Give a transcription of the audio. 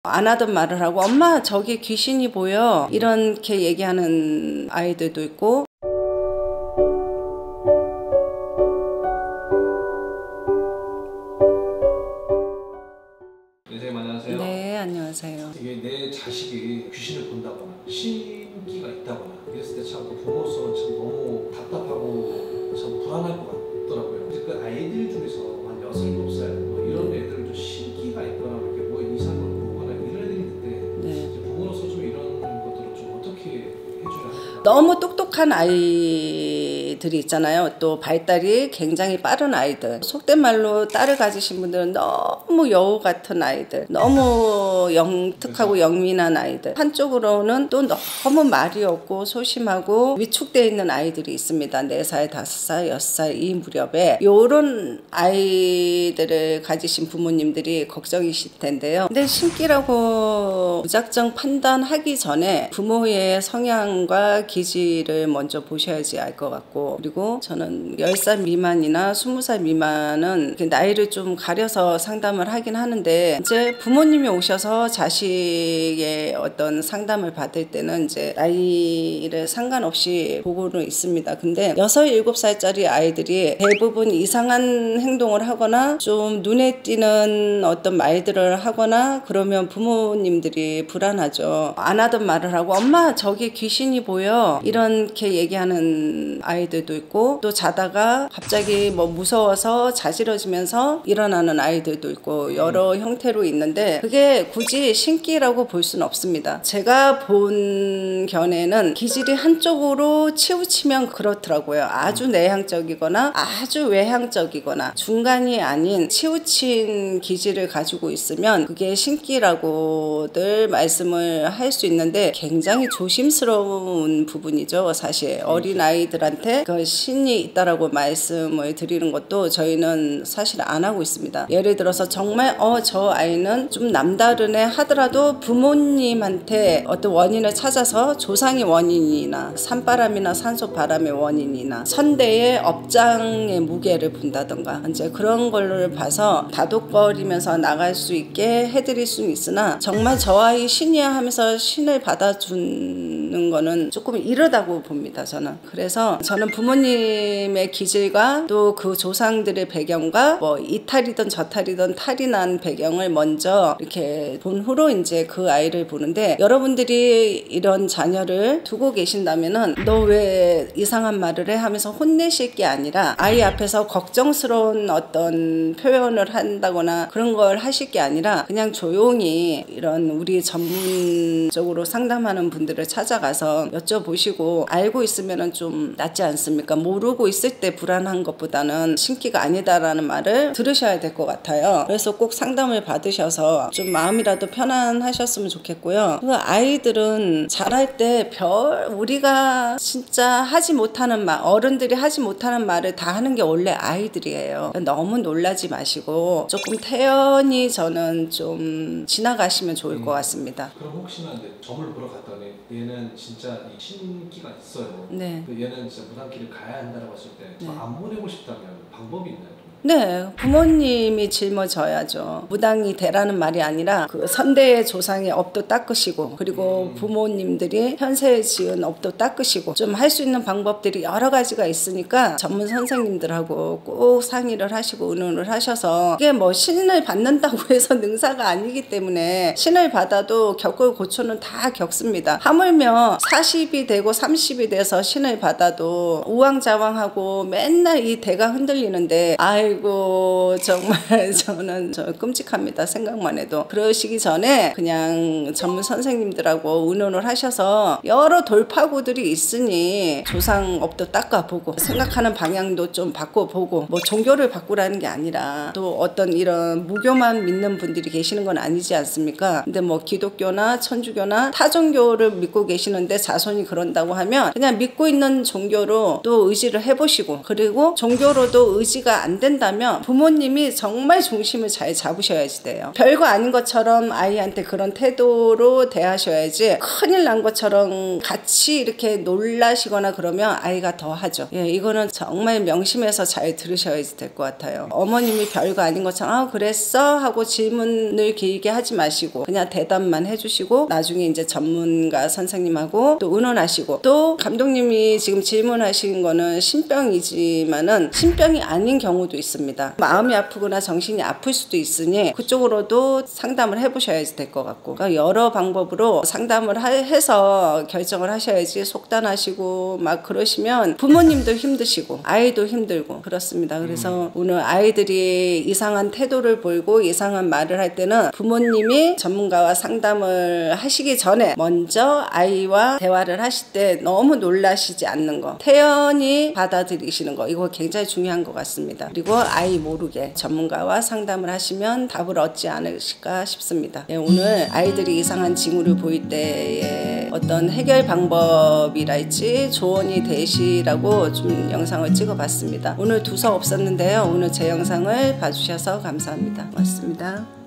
안 하던 말을 하고 엄마 저기 귀신이 보여 이렇게 얘기하는 아이들도 있고. 선생님 안녕하세요. 네, 안녕하세요. 이게 내 자식이 귀신을 본다거나 신기가 있다거나 이랬을 때 참 부모로서 참 너무 답답하고 참 불안할 것 같더라고요. 그 아이들 중에서 한 6, 7살 뭐 이런 애들도 신기가 있거나 이렇게 뭐 이상을 보거나 이런 애들이 있는데 네. 부모로서 좀 이런 것들을 좀 어떻게 해줘야 할까? 너무 똑똑한 아이들이 있잖아요. 또 발달이 굉장히 빠른 아이들. 속된 말로 딸을 가지신 분들은 너무 여우 같은 아이들, 너무 영특하고 영민한 아이들. 한쪽으로는 또 너무 말이 없고 소심하고 위축되어 있는 아이들이 있습니다. 4살, 5살, 6살 이 무렵에 요런 아이들을 가지신 부모님들이 걱정이실 텐데요. 근데 신기라고 무작정 판단하기 전에 부모의 성향과 기질을 먼저 보셔야지 알 것 같고, 그리고 저는 10살 미만이나 20살 미만은 나이를 좀 가려서 상담을 하긴 하는데, 이제 부모님이 오셔서 자식의 어떤 상담을 받을 때는 이제 나이를 상관없이 보고는 있습니다. 근데 6, 7살짜리 아이들이 대부분 이상한 행동을 하거나 좀 눈에 띄는 어떤 말들을 하거나 그러면 부모님들이 불안하죠. 안 하던 말을 하고 엄마 저기 귀신이 보여 이렇게 얘기하는 아이들도 있고, 또 자다가 갑자기 뭐 무서워서 자지러지면서 일어나는 아이들도 있고 여러 형태로 있는데, 그게 굳이 신기라고 볼 수는 없습니다. 제가 본 견해는 기질이 한쪽으로 치우치면 그렇더라고요. 아주 내향적이거나 아주 외향적이거나 중간이 아닌 치우친 기질을 가지고 있으면 그게 신기라고들 말씀을 할 수 있는데, 굉장히 조심스러운 부분이죠. 사실 어린아이들한테 그 신이 있다라고 말씀을 드리는 것도 저희는 사실 안 하고 있습니다. 예를 들어서 정말 저 아이는 좀 남다르네 하더라도 부모님한테 어떤 원인을 찾아서 조상의 원인이나 산바람이나 산소바람의 원인이나 선대의 업장의 무게를 본다던가 이제 그런 걸로 봐서 다독거리면서 나갈 수 있게 해드릴 수는 있으나, 정말 저 아이 신이야 하면서 신을 받아주는 거는 조금 이르다고 봅니다, 저는. 그래서 저는 부모님의 기질과 또 그 조상들의 배경과 뭐 이탈이든 저탈이든 탈이 난 배경을 먼저 이렇게 본 후로 이제 그 아이를 보는데, 여러분들이 이런 자녀를 두고 계신다면은 너 왜 이상한 말을 해 하면서 혼내실 게 아니라, 아이 앞에서 걱정스러운 어떤 표현을 한다거나 그런 걸 하실 게 아니라 그냥 조용히 이런 우리 전문적으로 상담하는 분들을 찾아가서 여쭤보시고, 알고 있으면은 좀 낫지 않습니까? 모르고 있을 때 불안한 것보다는 신기가 아니다라는 말을 들으셔야 될 것 같아요. 그래서 꼭 상담을 받으셔서 좀 마음이라도 편안하셨으면 좋겠고요. 그 아이들은 자랄 때 우리가 진짜 하지 못하는 말, 어른들이 하지 못하는 말을 다 하는 게 원래 아이들이에요. 너무 놀라지 마시고 조금 태연히 저는 좀 지나가시면 좋을 것 같습니다. 그럼 혹시나 이제 점을 보러 갔더니 얘는 진짜 이 신기가 있어요. 네. 얘는 진짜 무당길을 가야 한다고 했을 때 안 보내고 싶다면 방법이 있나요? 네, 부모님이 짊어져야죠. 무당이 되라는 말이 아니라 그 선대의 조상의 업도 닦으시고, 그리고 부모님들이 현세에 지은 업도 닦으시고, 좀 할 수 있는 방법들이 여러 가지가 있으니까 전문 선생님들하고 꼭 상의를 하시고 의논을 하셔서, 이게 뭐 신을 받는다고 해서 능사가 아니기 때문에 신을 받아도 겪을 고초는 다 겪습니다. 하물며 40이 되고 30이 돼서 신을 받아도 우왕좌왕하고 맨날 이 대가 흔들리는데, 아이고 정말 저는 끔찍합니다. 생각만 해도. 그러시기 전에 그냥 전문 선생님들하고 의논을 하셔서 여러 돌파구들이 있으니 조상업도 닦아보고 생각하는 방향도 좀 바꿔보고, 뭐 종교를 바꾸라는 게 아니라 또 어떤 이런 무교만 믿는 분들이 계시는 건 아니지 않습니까? 근데 뭐 기독교나 천주교나 타 종교를 믿고 계시는데 자손이 그런다고 하면 그냥 믿고 있는 종교로 또 의지를 해보시고, 그리고 종교로도 의지가 안 된다 된다면 부모님이 정말 중심을 잘 잡으셔야지 돼요. 별거 아닌 것처럼 아이한테 그런 태도로 대하셔야지 큰일 난 것처럼 같이 이렇게 놀라시거나 그러면 아이가 더 하죠. 예, 이거는 정말 명심해서 잘 들으셔야지 될 것 같아요. 어머님이 별거 아닌 것처럼 아 그랬어? 하고 질문을 길게 하지 마시고 그냥 대답만 해주시고 나중에 이제 전문가 선생님하고 또 의논하시고 또 감독님이 지금 질문하신 거는 신병이지만은 신병이 아닌 경우도 있습니다. 마음이 아프거나 정신이 아플 수도 있으니 그쪽으로도 상담을 해보셔야지 될 것 같고 그러니까 여러 방법으로 상담을 해서 결정을 하셔야지 속단하시고 막 그러시면 부모님도 힘드시고 아이도 힘들고 그렇습니다. 그래서 오늘 아이들이 이상한 태도를 보이고 이상한 말을 할 때는 부모님이 전문가와 상담을 하시기 전에 먼저 아이와 대화를 하실 때 너무 놀라시지 않는 거 태연히 받아들이시는 거 이거 굉장히 중요한 것 같습니다. 그리고 아이 모르게 전문가와 상담을 하시면 답을 얻지 않으실까 싶습니다. 예, 오늘 아이들이 이상한 징후를 보일 때의 어떤 해결 방법이랄지 조언이 되시라고 좀 영상을 찍어봤습니다. 오늘 두서 없었는데요. 오늘 제 영상을 봐주셔서 감사합니다. 고맙습니다.